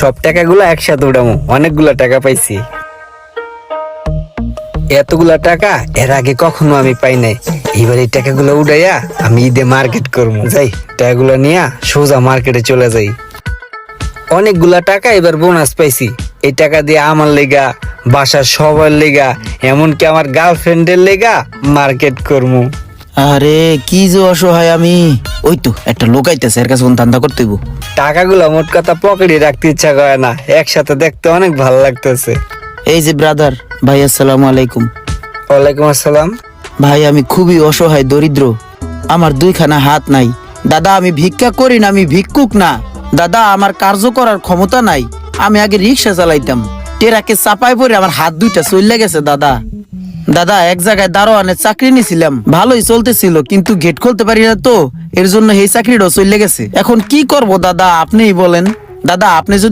সব টাকাগুলো একসাথে উঠামো, অনেকগুলা টাকা পাইছি। এতগুলা টাকা এর আগে কখনো আমি পাই নাই। এবার এই টাকাগুলো উঠাইয়া আমি ঈদে মার্কেট করবো। যাই, টাকাগুলো নিয়ে সোজা মার্কেটে চলে যাই। অনেকগুলা টাকা এবার বোনাস পাইছি। এই টাকা দিয়ে আমার লেগা, বাসার সবার লেগা, এমনকি আমার গার্লফ্রেন্ডের লেগা মার্কেট করবো। আরে কি যে অসহায় আমি। ওই তো একটা লোক আইতেছে, এর কাছে কোন ধান্দা করতে হইব। টাকাগুলো মোট কথা পকেটে রাখতে ইচ্ছা করে না, একসাথে দেখতে অনেক ভালো লাগতেছে। এই যে ব্রাদার, ভাই আসসালামু আলাইকুম। ওয়ালাইকুম আসসালাম। ভাই আমি খুবই অসহায়, দরিদ্র, আমার দুইখানা হাত নাই। দাদা আমি ভিক্ষা করি না, আমি ভিক্ষুক না। দাদা আমার কার্য করার ক্ষমতা নাই। আমি আগে রিক্সা চালাইতাম, টেরাকে চাপায় পড়ে আমার হাত দুইটা চলে গেছে। দাদা দাদা এক জায়গায় দারোয়ানের চাকরি নিছিলাম, ভালোই চলতেছিল, কিন্তু গেট খুলতে পারি না তো, এর জন্য এই চাকরিটাও চলে গেছে। এখন কি করব দাদা আপনিই বলেন। দাদা আপনি যদি